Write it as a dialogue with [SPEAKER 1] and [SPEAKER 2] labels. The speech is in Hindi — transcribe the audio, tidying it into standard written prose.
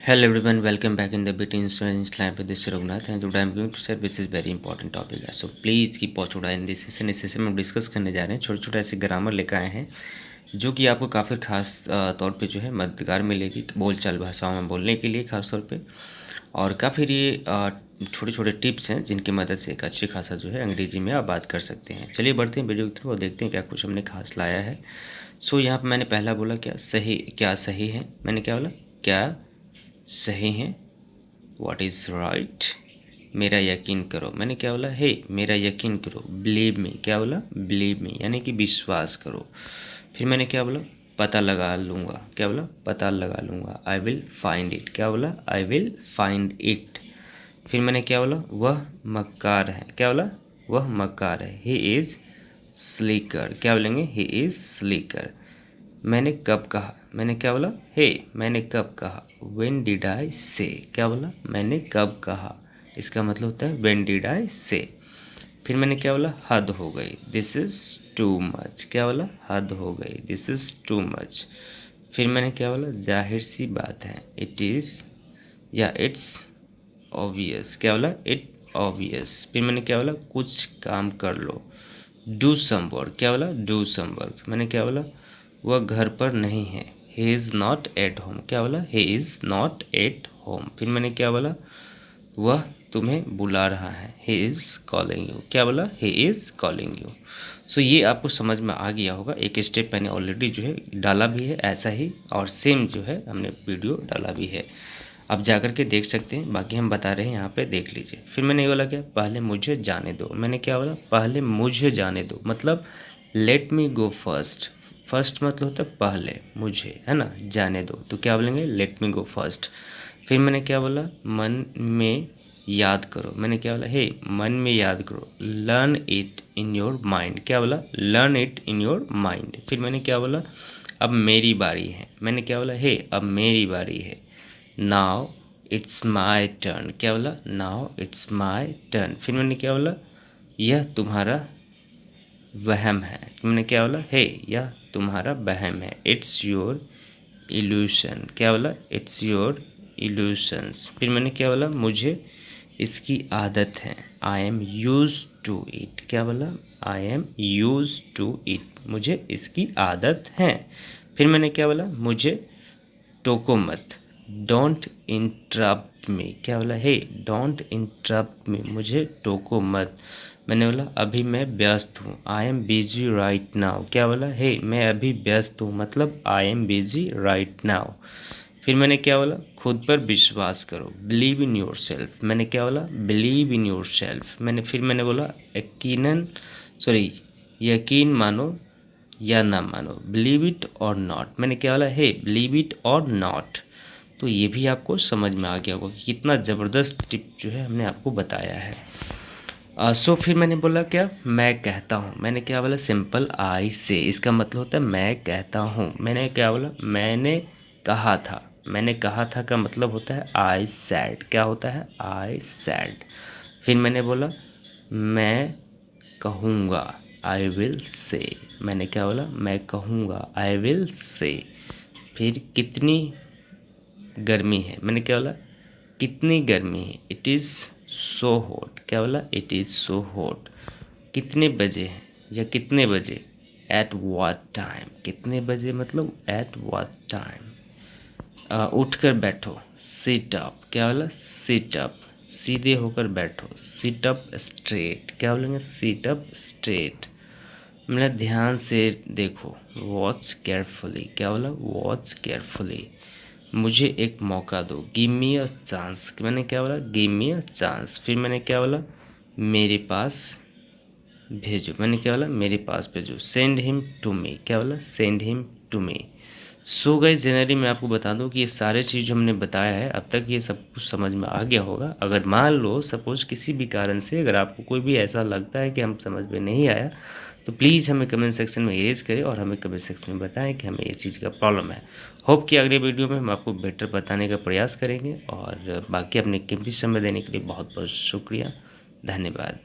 [SPEAKER 1] Hello everyone, welcome back in the BT Insurance Lab with this Raghunath and today I'm going to say this is very important topic है. So please keep watching in this session. इस सेशन में हम डिस्कस करने जा रहे हैं छोटे छोटे ऐसे ग्रामर लेकर आए हैं जो कि आपको काफ़ी खास तौर पे जो है मददगार मिलेगी बोलचाल भाषाओं में बोलने के लिए खास तौर पे और काफ़ी ये छोटे छोटे टिप्स हैं जिनकी मदद से एक अच्छी खासा जो है अंग्रेजी में आप बात कर सकते हैं. चलिए बढ़ते हैं वीडियो की तरफ और देखते हैं क्या कुछ हमने खास लाया है. सो यहाँ पर मैंने पहला बोला क्या सही है. मैंने क्या बोला क्या सही है. What is right. मेरा यकीन करो. मैंने क्या बोला हे मेरा यकीन करो. Believe me. क्या बोला बिलीव मी यानी कि विश्वास करो. फिर मैंने क्या बोला पता लगा लूँगा. क्या बोला पता लगा लूँगा. I will find it. क्या बोला आई विल फाइंड इट. फिर मैंने क्या बोला वह मक्कार है. क्या बोला वह मक्कार है. He is slicker. क्या बोलेंगे ही इज़ स्लीकर. मैंने कब कहा. मैंने क्या बोला हे मैंने कब कहा. व्हेन डिड आई से. क्या बोला मैंने कब कहा. इसका मतलब होता है व्हेन डिड आई से. फिर मैंने क्या बोला हद हो गई. This is too much. क्या बोला हद हो गई. This is too much. फिर मैंने क्या बोला जाहिर सी बात है. इट इज़ या इट्स ऑब्वियस. क्या बोला इट ऑब्वियस. फिर मैंने क्या बोला कुछ काम कर लो. Do some work. क्या बोला डू सम वर्क. मैंने क्या बोला वह घर पर नहीं है. He is not at home. क्या बोला he is not at home. फिर मैंने क्या बोला वह तुम्हें बुला रहा है. He is calling you. क्या बोला ही इज़ कॉलिंग यू. सो ये आपको समझ में आ गया होगा. एक स्टेप मैंने ऑलरेडी जो है डाला भी है ऐसा ही और सेम जो है हमने वीडियो डाला भी है. आप जाकर के देख सकते हैं. बाकी हम बता रहे हैं यहाँ पे देख लीजिए. फिर मैंने ये बोला क्या पहले मुझे जाने दो. मैंने क्या बोला पहले मुझे जाने दो. मतलब लेट मी गो फर्स्ट. फर्स्ट मतलब होता है पहले मुझे है ना जाने दो. तो क्या बोलेंगे लेट मी गो फर्स्ट. फिर मैंने क्या बोला मन में याद करो. मैंने क्या बोला हे मन में याद करो. Learn it in your mind. क्या बोला learn it in your mind. फिर मैंने क्या बोला अब मेरी बारी है. मैंने क्या बोला हे अब मेरी बारी है. Now it's my turn. क्या बोला नाउ इट्स माई टर्न. फिर मैंने क्या बोला यह तुम्हारा वहम है. मैंने क्या बोला हे यह तुम्हारा वहम है. It's your evolution. क्या बोला इट्स योर इल्यूशंस. फिर मैंने क्या बोला मुझे इसकी आदत है. I am use to it. क्या बोला I am use to it. मुझे इसकी आदत है. फिर मैंने क्या बोला मुझे टोको मत. डोंट इंटरप्ट मी. क्या बोला हे डोंट इंटरप्ट मी. मुझे टोको मत. मैंने बोला अभी मैं व्यस्त हूँ. I am busy right now. क्या बोला हे मैं अभी व्यस्त हूँ मतलब I am busy right now. फिर मैंने क्या बोला खुद पर विश्वास करो. Believe in your self. मैंने क्या बोला बिलीव इन योर सेल्फ. मैंने बोला यकीन मानो या ना मानो. बिलीव इट और नॉट. मैंने क्या बोला हे बिलीव इट और नॉट. तो ये भी आपको समझ में आ गया होगा कि कितना ज़बरदस्त टिप जो है हमने आपको बताया है. सो फिर मैंने बोला क्या मैं कहता हूँ. मैंने क्या बोला सिंपल आई से. इसका मतलब होता है मैं कहता हूँ. मैंने क्या बोला मैंने कहा था. मैंने कहा था का मतलब होता है आई सैड. क्या होता है आई सैड. फिर मैंने बोला मैं कहूँगा. I will say. मैंने क्या बोला मैं कहूँगा. I will say. फिर कितनी गर्मी है. मैंने क्या बोला कितनी गर्मी है. It is so hot. क्या बोला इट इज़ सो हॉट. कितने बजे हैं या कितने बजे. At what time. कितने बजे मतलब एट व्हाट टाइम. उठकर बैठो. Sit up. क्या बोला सिट अप. सीधे होकर बैठो. Sit up straight. क्या बोलेंगे सिट अप स्ट्रेट. मैंने ध्यान से देखो. Watch carefully. क्या बोला वॉच केयरफुली. मुझे एक मौका दो. Give me a chance. मैंने क्या बोला गिव मी अ चांस. फिर मैंने क्या बोला मेरे पास भेजो. मैंने क्या बोला मेरे पास भेजो. Send him to me. क्या बोला send him to me. So guys generally मैं आपको बता दूं कि ये सारे चीज़ जो हमने बताया है अब तक ये सब कुछ समझ में आ गया होगा. अगर मान लो सपोज किसी भी कारण से अगर आपको कोई भी ऐसा लगता है कि हम समझ में नहीं आया तो प्लीज़ हमें कमेंट सेक्शन में इरेज करें और हमें कमेंट सेक्शन में बताएं कि हमें ये चीज़ का प्रॉब्लम है. होप कि अगले वीडियो में हम आपको बेटर बताने का प्रयास करेंगे. और बाकी अपने कीमती समय देने के लिए बहुत बहुत शुक्रिया. धन्यवाद.